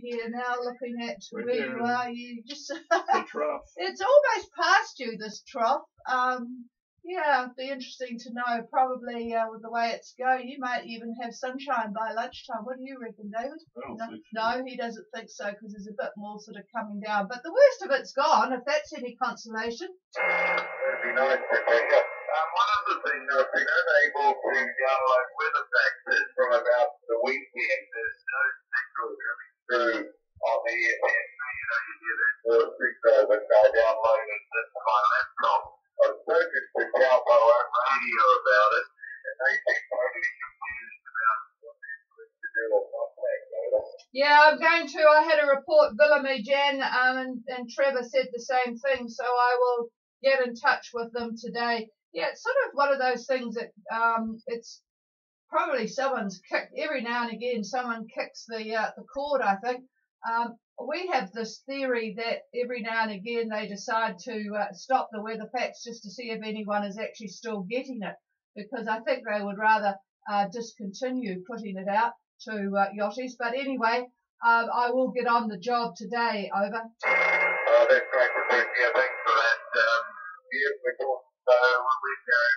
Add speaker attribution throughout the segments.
Speaker 1: here now, looking at where you are. You just
Speaker 2: the trough.
Speaker 1: It's almost past you, this trough. Yeah, it'd be interesting to know. Probably with the way it's going, you might even have sunshine by lunchtime. What do you reckon, David?
Speaker 2: I don't think so.
Speaker 1: No, he doesn't think so because there's a bit more sort of coming down. But the worst of it's gone, if that's any consolation.
Speaker 3: That'd be nice, Rebecca. One of the things I've been unable to download weather factors from about the weekend. There's no signal coming through on the FM. You know, you hear that voice signal which I downloaded into my laptop. I've spoken to Calpo on radio about it, and they seem totally confused about what they're supposed to do or contact.
Speaker 1: Yeah, I'm going to. I had a report, Villamy Jan, and Trevor said the same thing, so I will get in touch with them today. Yeah, it's sort of one of those things that it's probably someone's kicked. Every now and again, someone kicks the cord, I think. We have this theory that every now and again they decide to stop the weather facts just to see if anyone is actually still getting it, because I think they would rather discontinue putting it out to yachties. But anyway, I will get on the job today. Over.
Speaker 3: Oh, that's great, Rebecca. Yeah, thanks for that. Yeah,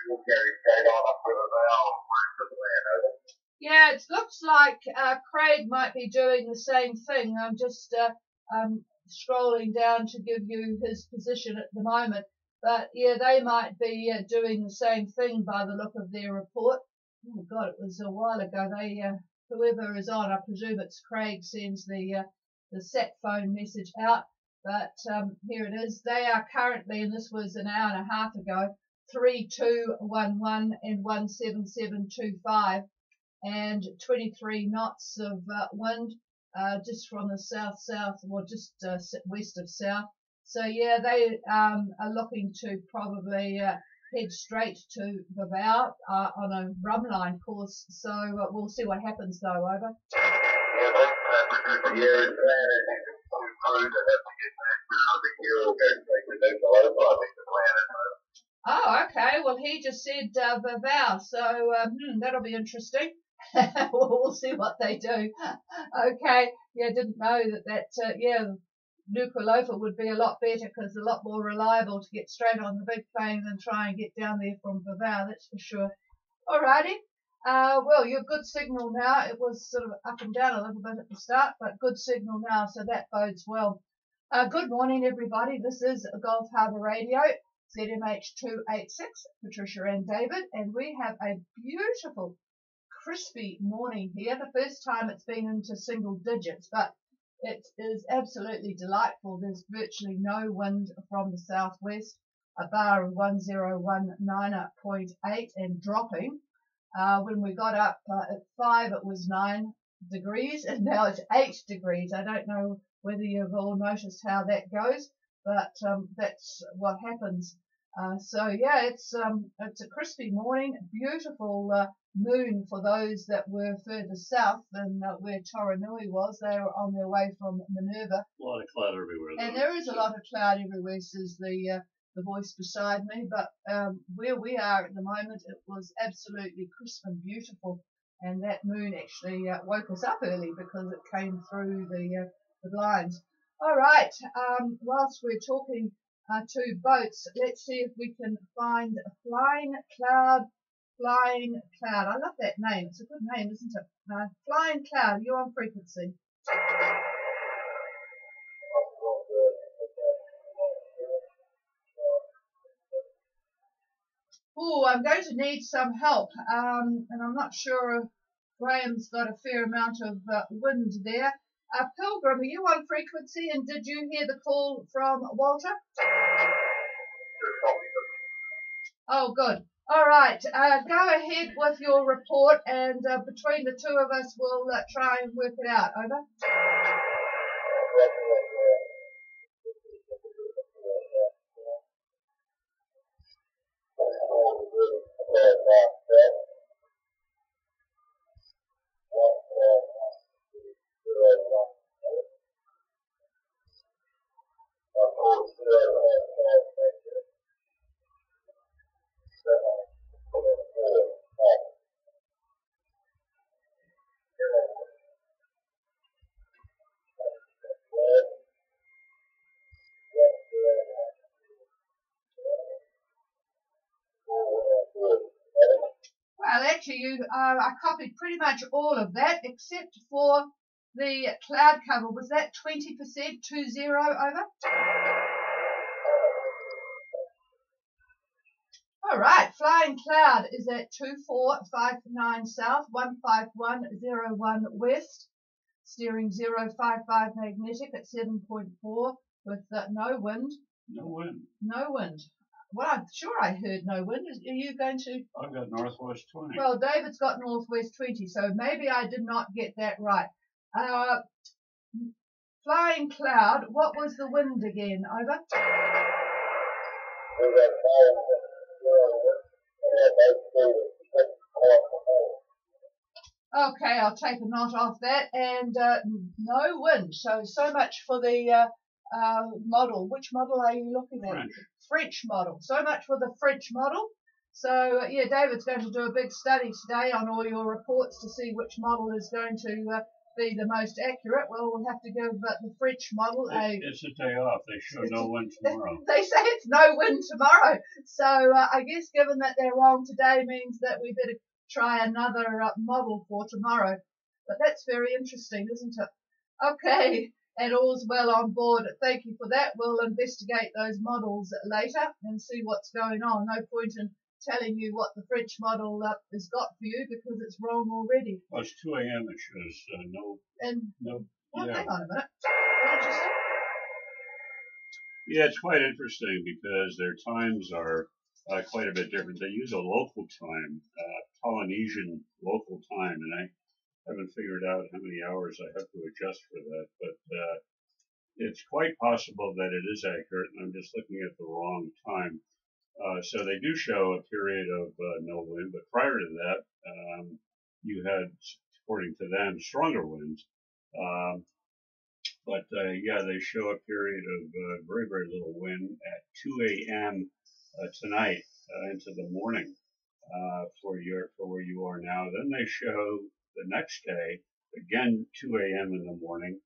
Speaker 3: we'll carry straight on up with a valve. Where's the plan, over?
Speaker 1: Yeah, it looks like Craig might be doing the same thing. I'm just scrolling down to give you his position at the moment. But yeah, they might be doing the same thing by the look of their report. Oh God, it was a while ago. They whoever is on, I presume it's Craig, sends the sat phone message out. But here it is. They are currently, and this was an hour and a half ago, 3211 and 17725. And 23 knots of wind just from the south-south, or just west of south. So yeah, they are looking to probably head straight to the bow on a rumline course. So we'll see what happens though. Over.
Speaker 3: Yeah, thanks for that. Yeah, his plan is to improve and have to get back to, I think you're all going to take the next over. I think the plan is over.
Speaker 1: Oh, okay. Well, he just said Vavau, so that'll be interesting. We'll see what they do. Okay. Yeah, didn't know that Nuku'alofa would be a lot better because a lot more reliable to get straight on the big plane than try and get down there from Vavau, that's for sure. Alrighty. Well, your good signal now. It was sort of up and down a little bit at the start, but good signal now, so that bodes well. Good morning, everybody. This is Gulf Harbour Radio, ZMH286, Patricia and David, and we have a beautiful crispy morning here. The first time it's been into single digits, but it is absolutely delightful. There's virtually no wind from the southwest, a bar of 1019.8 and dropping. When we got up at 5, it was 9 degrees, and now it's 8 degrees. I don't know whether you've all noticed how that goes, but that's what happens. So yeah, it's a crispy morning, beautiful moon for those that were further south than where Toranui was. They were on their way from Minerva.
Speaker 2: A lot of cloud everywhere.
Speaker 1: And there is a lot of cloud everywhere, says the voice beside me. But where we are at the moment, it was absolutely crisp and beautiful. And that moon actually woke us up early because it came through the blinds. All right, whilst we're talking to boats, let's see if we can find a Flying Cloud. Flying Cloud. I love that name. It's a good name, isn't it? Flying Cloud, you're on frequency. Oh, I'm going to need some help. And I'm not sure if Graham's got a fair amount of wind there. Pilgrim, are you on frequency? And did you hear the call from Walter? Oh, good. All right, go ahead with your report, and between the two of us, we'll try and work it out. Over. actually, I copied pretty much all of that except for the cloud cover. Was that 20%, 20 over? All right, flying cloud is at 2459 south, 15101 west, steering 055 magnetic at 7.4 with no wind.
Speaker 2: No wind.
Speaker 1: No wind. Well, I'm sure I heard no wind. Are you going to?
Speaker 2: I've got northwest 20.
Speaker 1: Well, David's got northwest 20, so maybe I did not get that right. Flying cloud, what was the wind again? Over? Okay, I'll take a knot off that. And no wind. So much for the model. Which model are you looking at? French model. So much for the French model. So, yeah, David's going to do a big study today on all your reports to see which model is going to be the most accurate. Well, we'll have to give the French model
Speaker 2: It's a day off. They show no wind tomorrow.
Speaker 1: They say it's no wind tomorrow. So I guess given that they're wrong today means that we better try another model for tomorrow. But that's very interesting, isn't it? Okay, and all's well on board. Thank you for that. We'll investigate those models later and see what's going on. No point in telling you what the French model has got for you because it's wrong already.
Speaker 2: Well, it's 2 a.m. It shows no.
Speaker 1: Well,
Speaker 2: Yeah.
Speaker 1: hang on a minute. What did you say?
Speaker 2: Yeah, it's quite interesting because their times are quite a bit different. They use a local time, Polynesian local time, and I haven't figured out how many hours I have to adjust for that, but it's quite possible that it is accurate, and I'm just looking at the wrong time. So they do show a period of no wind, but prior to that, you had, according to them, stronger winds. But yeah, they show a period of very, very little wind at 2 a.m. Tonight into the morning for where you are now. Then they show the next day, again 2 a.m. in the morning,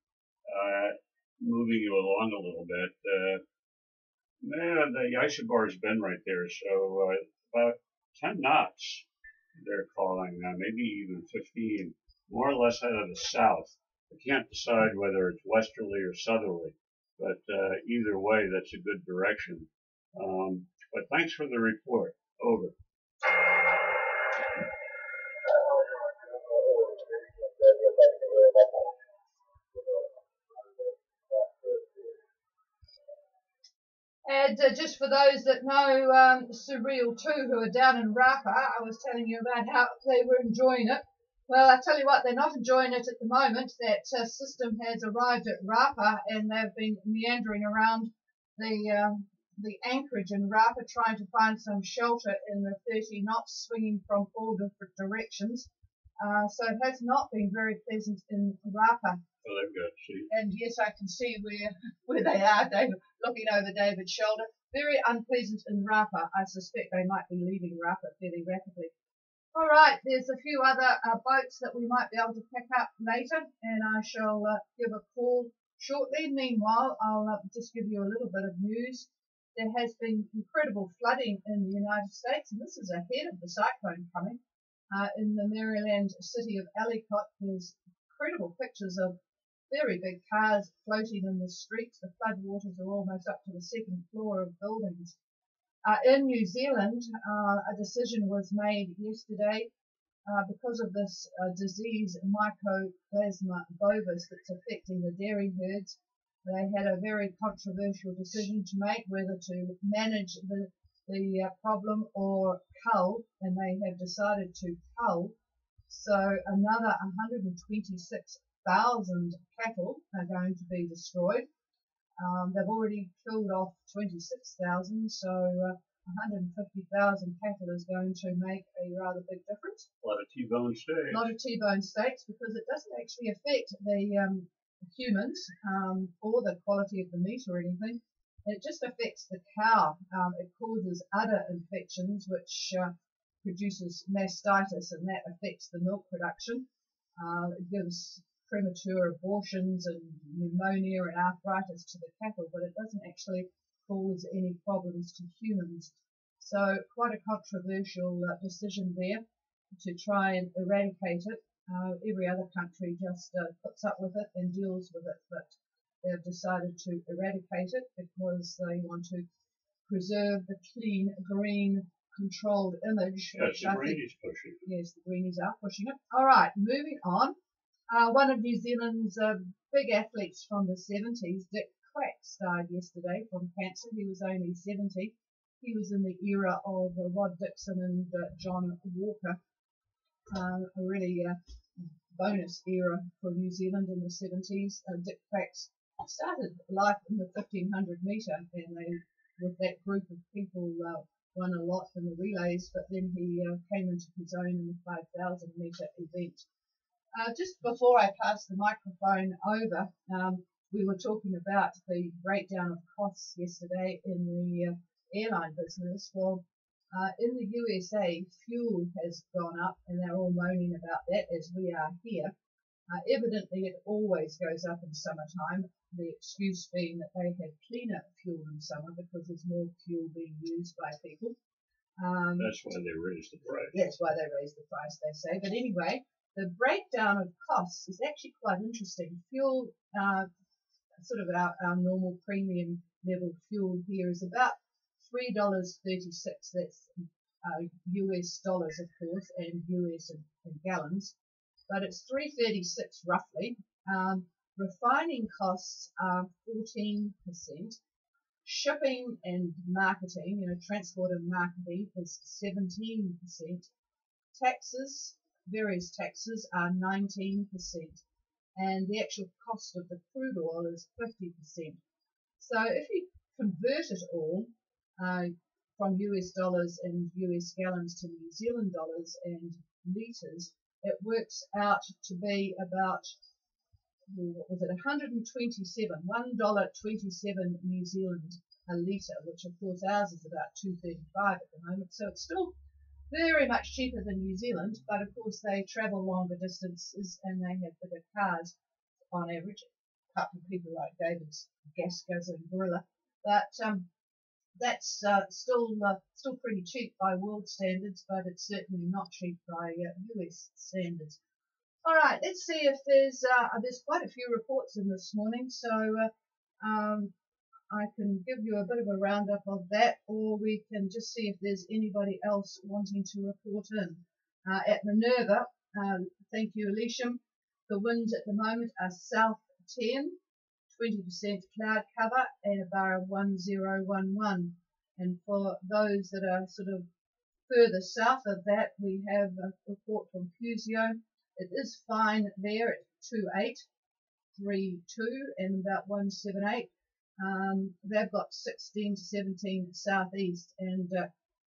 Speaker 2: moving you along a little bit. The isobar's been right there, so about 10 knots they're calling, maybe even 15, more or less out of the south. I can't decide whether it's westerly or southerly, but either way, that's a good direction. But thanks for the report. Over.
Speaker 1: And just for those that know Surreal 2 who are down in Rapa, I was telling you about how they were enjoying it. Well, I tell you what, they're not enjoying it at the moment. That system has arrived at Rapa and they've been meandering around the anchorage in Rapa trying to find some shelter in the 30 knots, swinging from all different directions. So it has not been very pleasant in Rapa.
Speaker 2: Oh, they've got sheep.
Speaker 1: And yes, I can see where they are, David, looking over David's shoulder. Very unpleasant in Rapa. I suspect they might be leaving Rapa fairly rapidly. All right, there's a few other boats that we might be able to pick up later, and I shall give a call shortly. Meanwhile, I'll just give you a little bit of news. There has been incredible flooding in the United States, and this is ahead of the cyclone coming. In the Maryland city of Ellicott, there's incredible pictures of very big cars floating in the streets. The floodwaters are almost up to the second floor of buildings. In New Zealand, a decision was made yesterday because of this disease, Mycoplasma bovis, that's affecting the dairy herds. They had a very controversial decision to make whether to manage the problem or cull, and they have decided to cull. So another 126,000 cattle are going to be destroyed. They've already killed off 26,000, so 150,000 cattle is going to make a rather big difference.
Speaker 2: A lot of T-bone steaks.
Speaker 1: A lot of T-bone steaks, because it doesn't actually affect the humans or the quality of the meat or anything. It just affects the cow. It causes udder infections, which produces mastitis, and that affects the milk production. It gives premature abortions and pneumonia and arthritis to the cattle, but it doesn't actually cause any problems to humans. So quite a controversial decision there. to try and eradicate it. Every other country just puts up with it and deals with it, but they've decided to eradicate it because they want to preserve the clean, green, controlled image.
Speaker 2: Yes, the Greenies pushing.
Speaker 1: Yes, the Greenies are pushing it. All right, moving on. One of New Zealand's big athletes from the 70s, Dick Crax, died yesterday from cancer. He was only 70. He was in the era of Rod Dixon and John Walker. A really bonus era for New Zealand in the 70s. Dick Crax started life in the 1500 metre, and they, with that group of people, won a lot in the relays, but then he came into his own in the 5,000 metre event. Just before I pass the microphone over, we were talking about the breakdown of costs yesterday in the airline business. Well, in the USA, fuel has gone up, and they're all moaning about that, as we are here. Evidently, it always goes up in summertime, the excuse being that they have cleaner fuel in summer because there's more fuel being used by people.
Speaker 2: That's why they raised the price.
Speaker 1: That's why they raised the price, they say. But anyway, the breakdown of costs is actually quite interesting. Fuel, sort of our normal premium level fuel here is about $3.36. That's US dollars, of course, and US in gallons. But it's $3.36 roughly. Refining costs are 14%. Shipping and marketing, transport and marketing is 17%. Taxes, various taxes, are 19%. And the actual cost of the crude oil is 50%. So if you convert it all from US dollars and US gallons to New Zealand dollars and litres, it works out to be about, what was it, $1.27 New Zealand a litre, which of course ours is about $2.35 at the moment. So it's still very much cheaper than New Zealand, but of course they travel longer distances and they have bigger cars on average, apart from people like David's gas guzzling gorilla. But that's still pretty cheap by world standards, but it's certainly not cheap by US standards. All right, let's see if there's quite a few reports in this morning, so I can give you a bit of a roundup of that, or we can just see if there's anybody else wanting to report in. At Minerva, thank you, Elisham. The winds at the moment are south 10, 20% cloud cover, and a bar of 1011. And for those that are sort of further south of that, we have a report from Fusio. It is fine there at 2832 and about 178. They've got 16 to 17 southeast and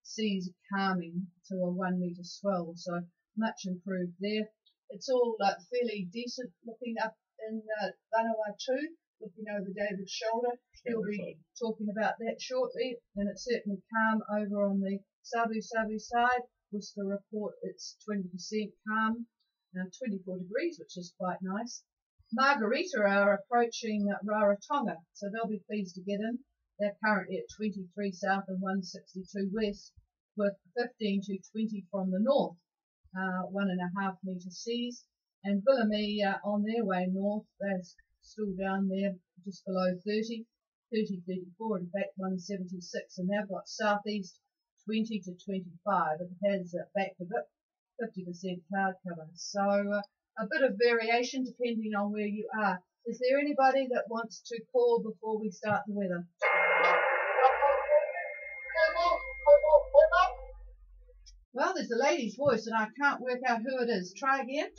Speaker 1: seas calming to a 1 metre swell, so much improved there. It's all fairly decent looking up in Vanuatu, looking over David's shoulder. He'll be talking about that shortly, and it's certainly calm over on the Sabu side. With the report, it's 20% calm, 24 degrees, which is quite nice. Margarita are approaching Rarotonga, so they'll be pleased to get in. They're currently at 23 south and 162 west, with 15 to 20 from the north, 1.5 metre seas. And Villamee on their way north, they're still down there just below 30, 34, in fact 176, and they've got southeast 20 to 25. It has backed a bit, 50% cloud cover. So a bit of variation depending on where you are. Is there anybody that wants to call before we start the weather? Well, there's a lady's voice and I can't work out who it is. Try again.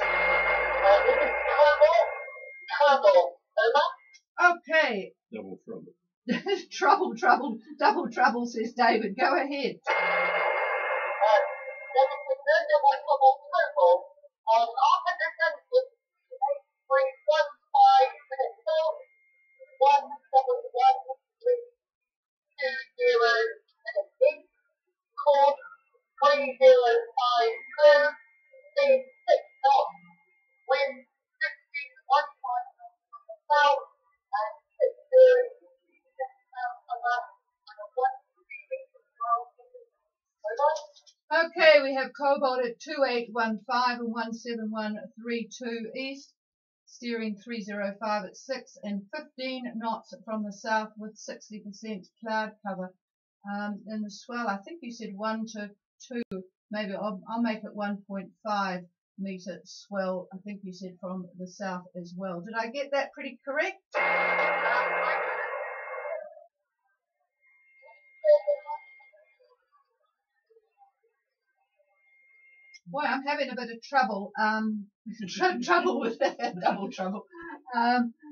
Speaker 1: Okay.
Speaker 2: Double trouble.
Speaker 1: Double trouble, says David. Go ahead. Okay, we have Cobalt at 2815 and 17132 east, steering 305 at 6 and 15 knots from the south with 60% cloud cover. And the swell, I think you said 1 to 2, maybe I'll make it 1.5 meter swell, I think you said from the south as well. Did I get that pretty correct? Boy, I'm having a bit of trouble, trouble with that, double trouble.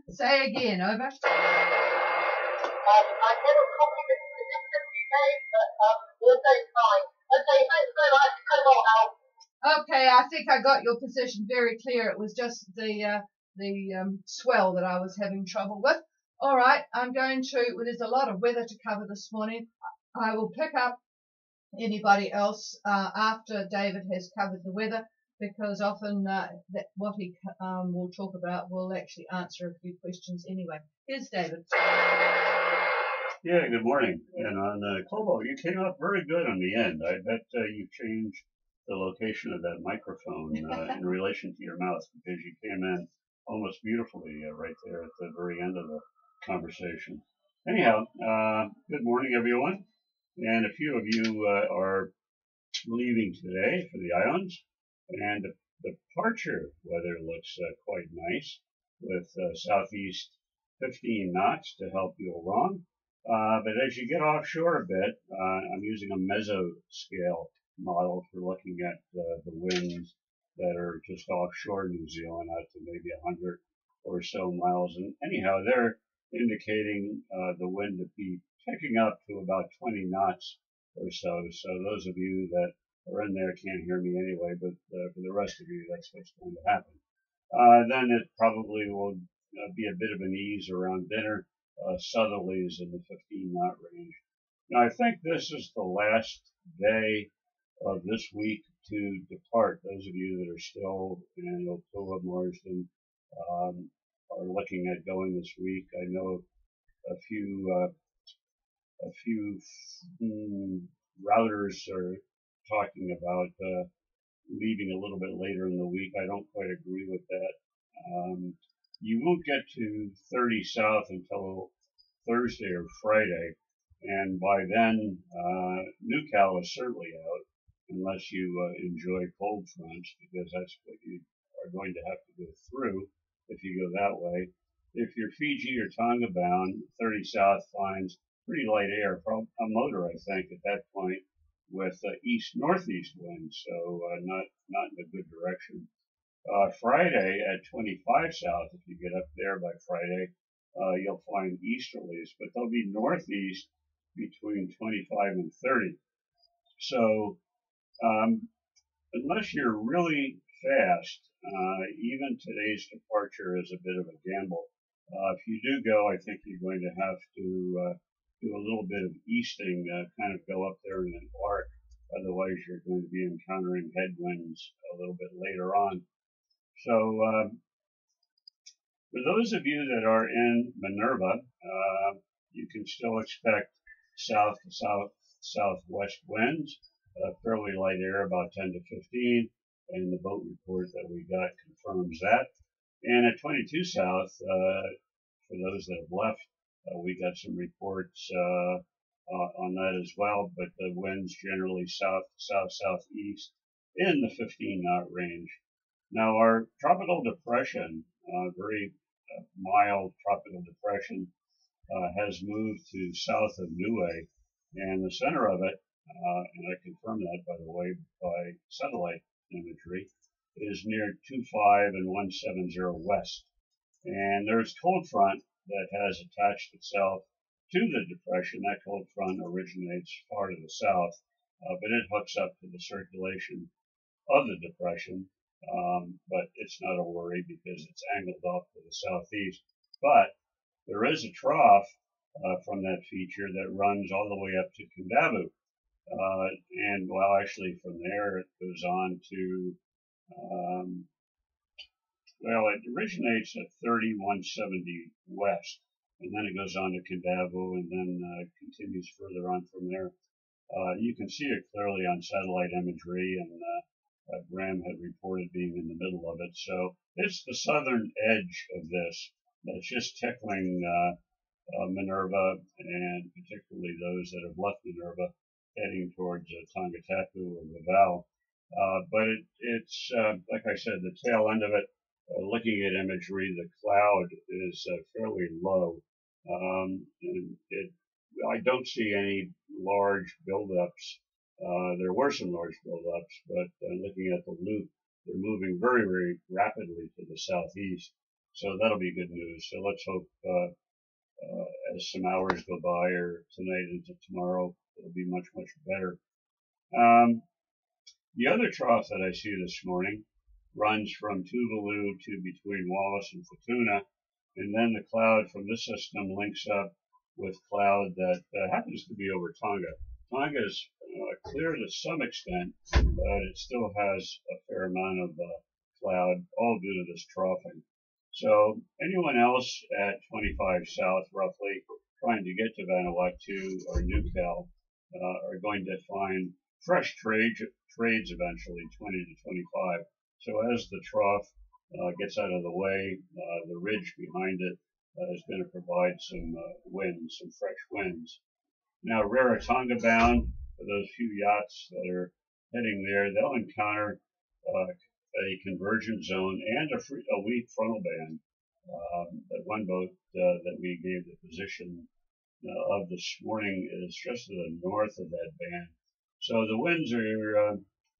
Speaker 1: Say again, over.
Speaker 3: I never copied the position you gave, but we'll say fine. Okay, thanks very much. Come on now.
Speaker 1: Okay, I think I got your position very clear. It was just the swell that I was having trouble with. All right, I'm going to, well, there's a lot of weather to cover this morning. I will pick up anybody else after David has covered the weather, because often what he will talk about will actually answer a few questions anyway. Here's David.
Speaker 2: Yeah, good morning. And on Cobalt, you came up very good on the end. I bet you changed the location of that microphone in relation to your mouth, because you came in almost beautifully right there at the very end of the conversation. Anyhow, good morning, everyone. And a few of you are leaving today for the islands, and the departure weather looks quite nice, with southeast 15 knots to help you along. But as you get offshore a bit, I'm using a mesoscale model for looking at the winds that are just offshore New Zealand out to maybe 100 or so miles. And anyhow, they're indicating the wind to be picking up to about 20 knots or so. So those of you that are in there can't hear me anyway, but for the rest of you, that's what's going to happen. Then it probably will be a bit of an ease around dinner. Southerlies in the 15 knot range. Now I think this is the last day of this week to depart. Those of you that are still in Ottawa, Marsden, are looking at going this week. I know a few routers are talking about leaving a little bit later in the week. I don't quite agree with that. You won't get to 30 south until Thursday or Friday, and by then NewCal is certainly out, unless you enjoy cold fronts, because that's what you are going to have to go through if you go that way. If you're Fiji or Tonga bound, 30 south finds pretty light air, from a motor, I think, at that point, with east-northeast winds, so not in a good direction. Friday at 25 south, if you get up there by Friday, you'll find easterlies, but they'll be northeast between 25 and 30. So unless you're really fast, even today's departure is a bit of a gamble. If you do go, I think you're going to have to do a little bit of easting, kind of go up there and embark. Otherwise, you're going to be encountering headwinds a little bit later on. So for those of you that are in Minerva, you can still expect south to southwest winds, fairly light air, about 10 to 15, and the boat report that we got confirms that. And at 22 south, for those that have left, we got some reports on that as well, but the winds generally southeast in the 15 knot range. Now our tropical depression, very mild tropical depression, has moved to south of Niue, and the center of it, and I confirm that, by the way, by satellite imagery, is near 25 and 170 west. And there's cold front that has attached itself to the depression. That cold front originates far to the south, but it hooks up to the circulation of the depression. But it's not a worry because it's angled off to the southeast. But there is a trough from that feature that runs all the way up to Kundavu. And well, actually from there it goes on to, well, it originates at 3170 west, and then it goes on to Kundavu, and then continues further on from there. You can see it clearly on satellite imagery, and Graham had reported being in the middle of it. So it's the southern edge of this that's just tickling Minerva, and particularly those that have left Minerva heading towards Tongatapu or Raval. But it's like I said, the tail end of it, looking at imagery, the cloud is fairly low. And I don't see any large buildups. There were some large buildups, but looking at the loop, they're moving very, very rapidly to the southeast. So that'll be good news. So let's hope as some hours go by, or tonight into tomorrow, it'll be much, much better. The other trough that I see this morning runs from Tuvalu to between Wallace and Futuna, and then the cloud from this system links up with cloud that happens to be over Tonga. Tonga is clear to some extent, but it still has a fair amount of cloud, all due to this troughing. So anyone else at 25 south, roughly, trying to get to Vanuatu or Newcastle are going to find fresh trades eventually, 20 to 25. So as the trough gets out of the way, the ridge behind it is going to provide some winds, some fresh winds. Now, Rarotonga bound, for those few yachts that are heading there, they'll encounter a convergence zone and a weak frontal band. That one boat that we gave the position of this morning is just to the north of that band. So the winds are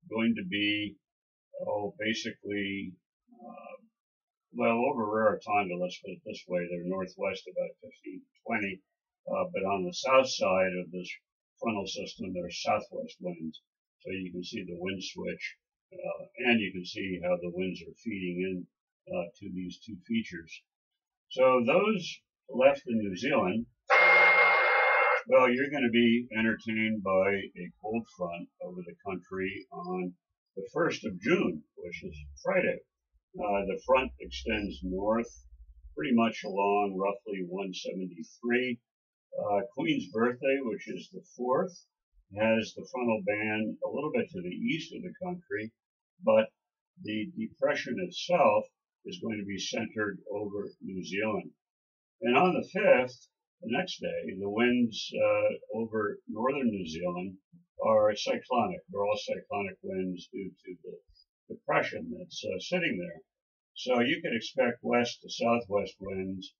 Speaker 2: going to be, basically, well, over Rarotonga, let's put it this way, they're northwest about 15 to 20, but on the south side of this frontal system, there's southwest winds. So you can see the wind switch, and you can see how the winds are feeding in to these two features. So those left in New Zealand, well, you're going to be entertained by a cold front over the country on the 1st of June, which is Friday. The front extends north pretty much along roughly 173. Queen's Birthday, which is the 4th, has the frontal band a little bit to the east of the country, but the depression itself is going to be centered over New Zealand. And on the 5th, the next day, the winds over northern New Zealand are cyclonic. They're all cyclonic winds due to the depression that's sitting there. So you could expect west to southwest winds,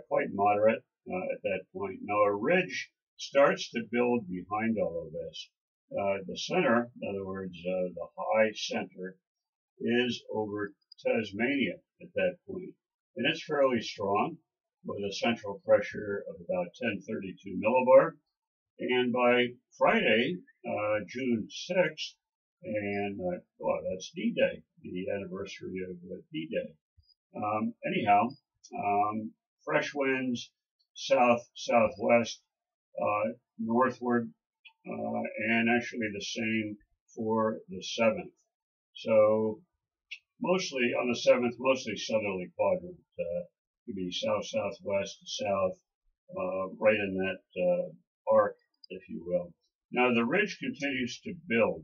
Speaker 2: quite moderate at that point. Now a ridge starts to build behind all of this. The center, in other words, the high center, is over Tasmania at that point. And it's fairly strong, with a central pressure of about 1032 millibar. And by Friday, June 6th, and that's D-Day, the anniversary of D-Day. Anyhow, fresh winds south-southwest, northward, and actually the same for the 7th. So mostly on the 7th, mostly southerly quadrant. Could be south-southwest to south, right in that arc, if you will. Now the ridge continues to build.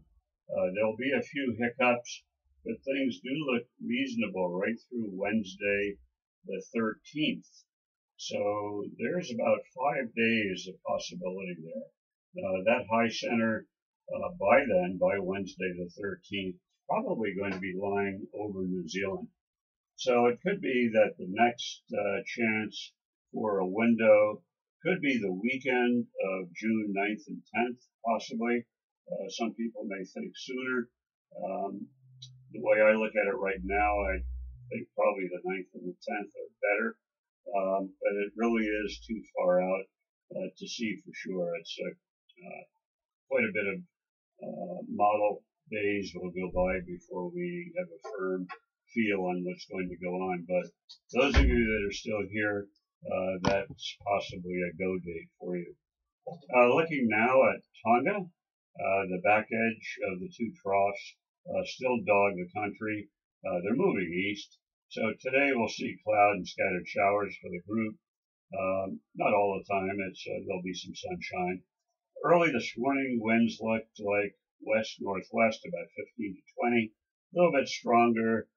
Speaker 2: There'll be a few hiccups, but things do look reasonable right through Wednesday the 13th. So there's about 5 days of possibility there. That high center by Wednesday the 13th, probably going to be lying over New Zealand. So it could be that the next chance for a window could be the weekend of June 9th and 10th, possibly. Some people may think sooner. The way I look at it right now, I think probably the 9th and the 10th are better. But it really is too far out to see for sure. It's quite a bit of model days will go by before we have a firm feel on what's going to go on. But those of you that are still here, that's possibly a go date for you. Looking now at Tonga, the back edge of the two troughs still dog the country. They're moving east. So today we'll see cloud and scattered showers for the group. Not all the time. There'll be some sunshine. Early this morning, winds looked like west-northwest, about 15 to 20, a little bit stronger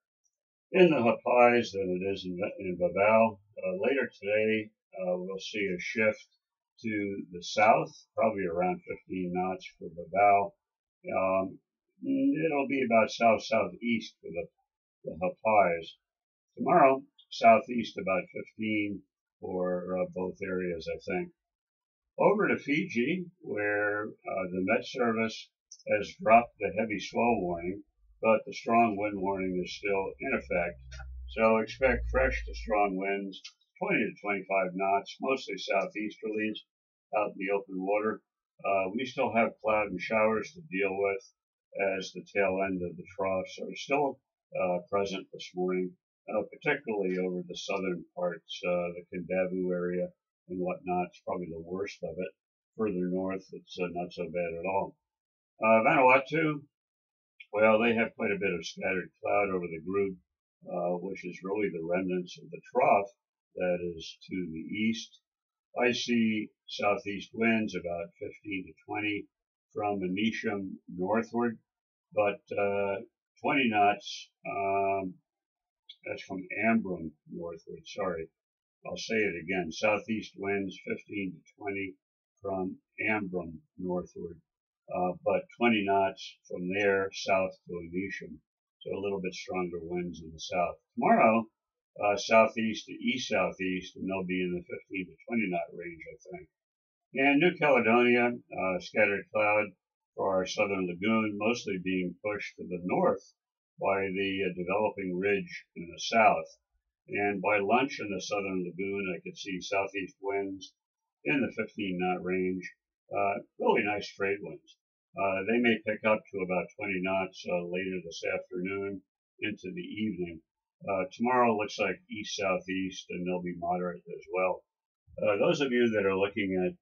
Speaker 2: in the Hapais than it is in Babao. Later today, we'll see a shift to the south, probably around 15 knots for Babao. It'll be about south-southeast for the Hapais. Tomorrow, southeast about 15 for both areas, I think. Over to Fiji, where the Met Service has dropped the heavy swell warning, but the strong wind warning is still in effect. So expect fresh to strong winds, 20 to 25 knots, mostly southeasterlies out in the open water. We still have cloud and showers to deal with as the tail end of the troughs are still present this morning, particularly over the southern parts, the Kendavu area and whatnot. It's probably the worst of it. Further north, it's not so bad at all. Vanuatu, well, they have quite a bit of scattered cloud over the group, which is really the remnants of the trough that is to the east. I see southeast winds about 15 to 20 from Anisham northward, but 20 knots, that's from Ambrym northward, sorry. I'll say it again, southeast winds 15 to 20 from Ambrym northward, but 20 knots from there south to Anisham, so a little bit stronger winds in the south. Tomorrow, southeast to east-southeast, and they'll be in the 15 to 20 knot range, I think. And New Caledonia, scattered cloud for our southern lagoon, mostly being pushed to the north by the developing ridge in the south. And by lunch in the southern lagoon, I could see southeast winds in the 15 knot range, really nice trade winds. They may pick up to about 20 knots later this afternoon into the evening. Tomorrow looks like east-southeast, and they'll be moderate as well. Those of you that are looking at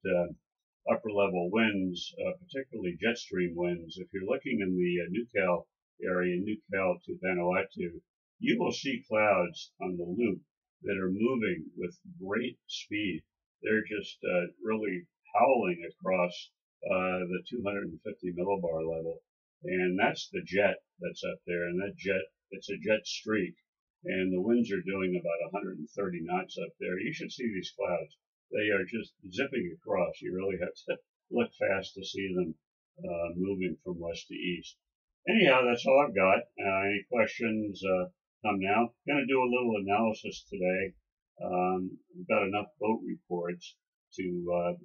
Speaker 2: upper-level winds, particularly jet stream winds, if you're looking in the Newcale area, Newcale to Vanuatu, you will see clouds on the loop that are moving with great speed. They're just really howling across the 250 millibar level. And that's the jet that's up there. And that jet, it's a jet streak. And the winds are doing about 130 knots up there. You should see these clouds. They are just zipping across. You really have to look fast to see them moving from west to east. Anyhow, that's all I've got. Any questions? Come now. Going to do a little analysis today. We've got enough boat reports to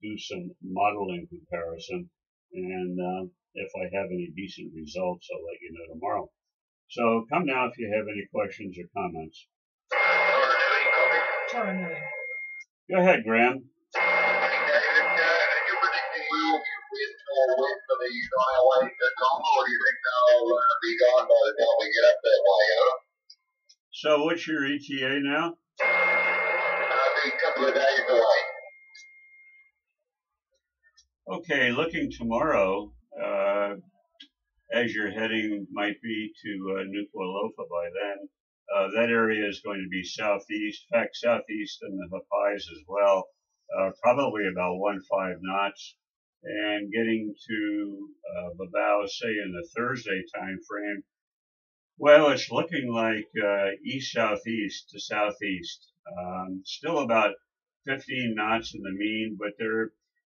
Speaker 2: do some modeling comparison, and if I have any decent results, I'll let you know tomorrow. So come now if you have any questions or comments. Go ahead, Graham. So what's your ETA now?
Speaker 3: A couple of days away.
Speaker 2: Okay, looking tomorrow, as you're heading might be to Nuku'alofa by then, that area is going to be southeast, in fact southeast in the Hapais as well, probably about 15 knots, and getting to Babao, say in the Thursday time frame. Well, it's looking like east-southeast to southeast, still about 15 knots in the mean, but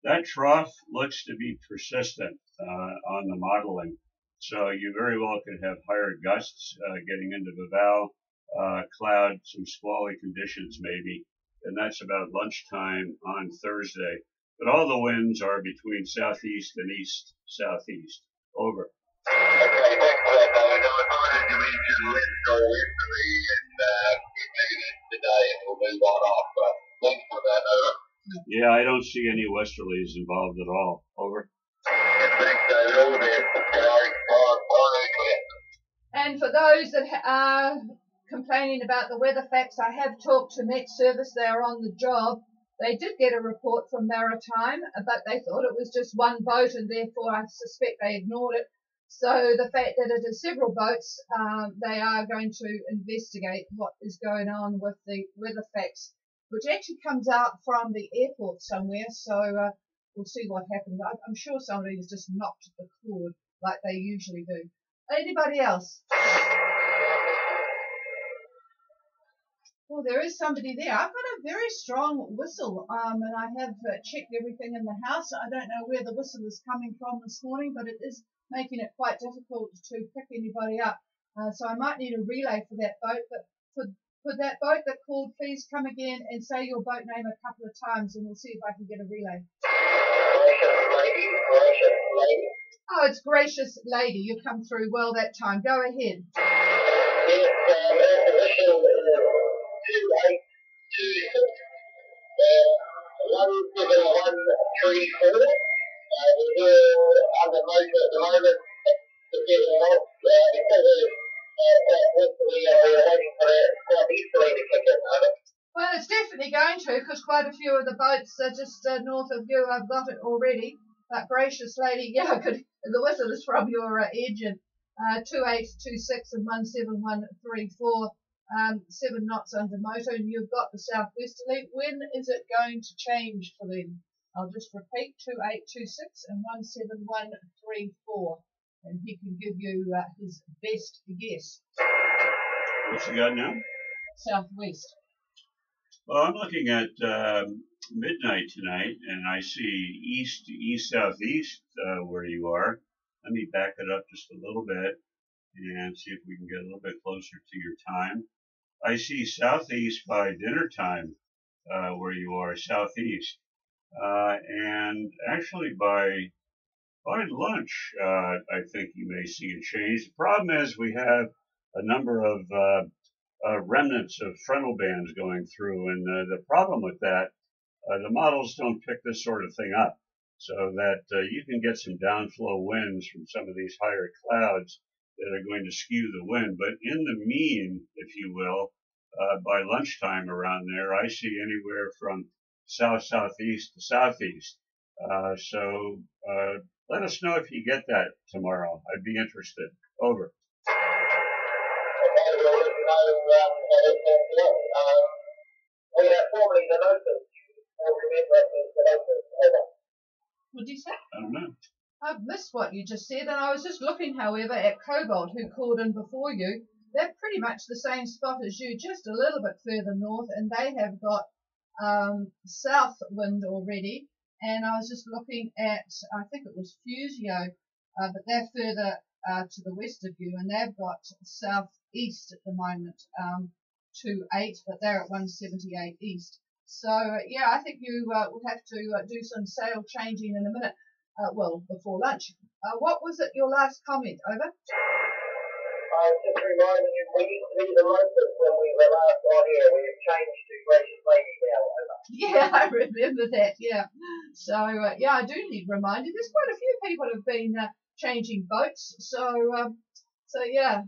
Speaker 2: that trough looks to be persistent on the modeling. So you very well could have higher gusts getting into Babao, cloud, some squally conditions maybe, and that's about lunchtime on Thursday. But all the winds are between southeast and east-southeast. Over.
Speaker 3: Okay, thanks for that. I wanted to mention let's go westerly and today and we'll move on off. Thanks for that. Over.
Speaker 2: Yeah, I don't see any westerlies involved at all. Over.
Speaker 3: Thanks, David. All the best.
Speaker 1: And for those that are complaining about the weather facts, I have talked to Met Service. They are on the job. They did get a report from Maritime, but they thought it was just one boat, and therefore I suspect they ignored it. So the fact that it is several boats, they are going to investigate what is going on with the weather facts, which actually comes out from the airport somewhere. So we'll see what happens. I'm sure somebody has just knocked the cord like they usually do. Anybody else? Well, there is somebody there. I've got a very strong whistle, and I have checked everything in the house. I don't know where the whistle is coming from this morning, but it is making it quite difficult to pick anybody up. So I might need a relay for that boat. But for that boat that called, please come again and say your boat name a couple of times, and we'll see if I can get a relay.
Speaker 3: Gracious lady.
Speaker 1: Oh, it's Gracious Lady. You come through well that time. Go ahead.
Speaker 3: Yes, our position is 2826 17134. We're doing under motor at the moment. Because of southwesterly, we're waiting for that southeasterly to kick in.
Speaker 1: Well, it's definitely going to, because quite a few of the boats are just north of you. I've got it already. But Gracious Lady, yeah, the whistle is from your agent. 2826 and 17134. 7 knots under motor, and you've got the southwesterly. When is it going to change for them? I'll just repeat, 2826 and 17134, and he can give you his best guess.
Speaker 2: What you got now?
Speaker 1: Southwest.
Speaker 2: Well, I'm looking at midnight tonight, and I see east, southeast where you are. Let me back it up just a little bit and see if we can get a little bit closer to your time. I see southeast by dinner time where you are, southeast. And actually by lunch, I think you may see a change. The problem is we have a number of remnants of frontal bands going through, and the problem with that, the models don't pick this sort of thing up, so that you can get some downflow winds from some of these higher clouds that are going to skew the wind. But in the mean, if you will, by lunchtime around there, I see anywhere from south-southeast to southeast. So let us know if you get that tomorrow. I'd be interested. Over.
Speaker 3: Okay, we'll let you know we have formally the notice.
Speaker 1: What did you say?
Speaker 2: I don't know.
Speaker 1: I've missed what you just said, and I was just looking, however, at Cobalt, who called in before you. They're pretty much the same spot as you, just a little bit further north, and they have got south wind already. And I was just looking at, I think it was Fusio, but they're further to the west of you, and they've got southeast at the moment, 28, but they're at 178 east. So, yeah, I think you will have to do some sail changing in a minute, well, before lunch. What was it, your last comment? Over?
Speaker 3: Just reminding you, we used to be the locals when we were last on here. We have changed to Gracious Lady now. Over.
Speaker 1: Yeah, I remember that, yeah. So, yeah, I do need reminding. There's quite a few people have been changing boats. So yeah.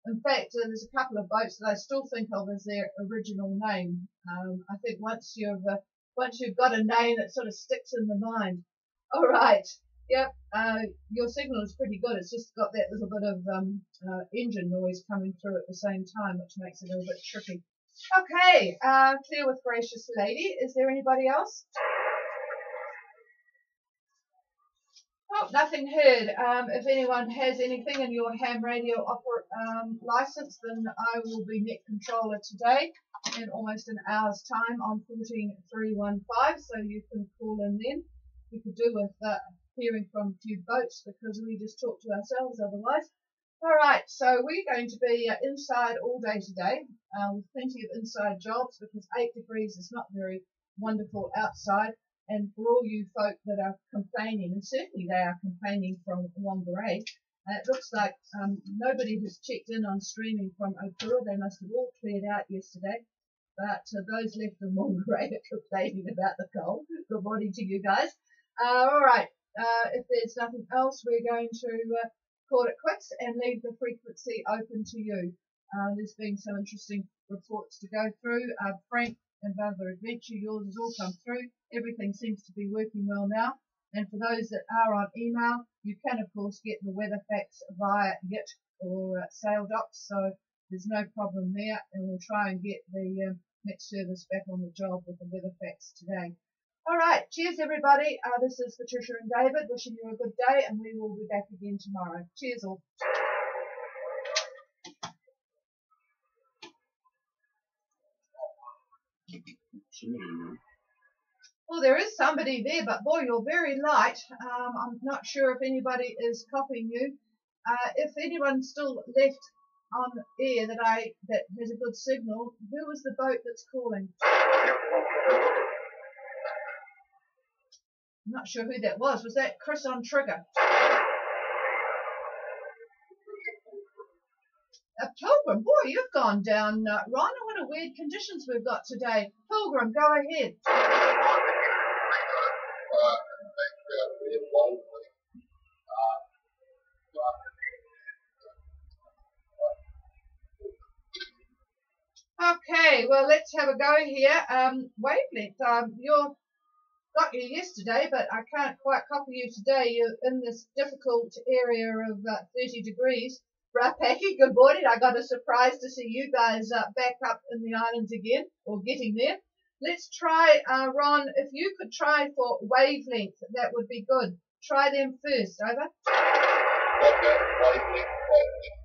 Speaker 1: In fact, there's a couple of boats that I still think of as their original name. I think once you've got a name, it sort of sticks in the mind. All right. Yep. Your signal is pretty good. It's just got that little bit of engine noise coming through at the same time, which makes it a little bit tricky. Okay. Clear with Gracious Lady. Is there anybody else? Oh, nothing heard. If anyone has anything in your ham radio license, then I will be net controller today in almost an hour's time on 14315, so you can call in then. We could do with hearing from a few boats because we just talk to ourselves otherwise. All right, so we're going to be inside all day today with plenty of inside jobs because 8 degrees is not very wonderful outside. And for all you folk that are complaining, and certainly they are complaining from Whangarei, it looks like nobody has checked in on streaming from Okura. They must have all cleared out yesterday. But those left in Whangarei are complaining about the cold. Good morning to you guys. All right, if there's nothing else, we're going to call it quits and leave the frequency open to you. There's been some interesting reports to go through. Frank and Barbara Adventure, yours has all come through. Everything seems to be working well now. And for those that are on email, you can of course get the weather facts via YIT or SailDocs, so there's no problem there. And we'll try and get the next service back on the job with the weather facts today. All right, cheers everybody. This is Patricia and David wishing you a good day, and we will be back again tomorrow. Cheers all. Well, there is somebody there, but boy, you're very light. I'm not sure if anybody is copying you. If anyone's still left on air that has a good signal, who is the boat that's calling? I'm not sure who that was. Was that Chris on trigger? Pilgrim, boy, you've gone down. Ron, what a weird conditions we've got today. Pilgrim, go ahead. Okay, well, let's have a go here. Wavelength, got you yesterday, but I can't quite copy you today. You're in this difficult area of 30 degrees. Rapaki, good morning. I got a surprise to see you guys back up in the islands again, or getting there. Let's try, Ron, if you could try for wavelength, that would be good. Try them first, over.
Speaker 3: Okay, wavelength.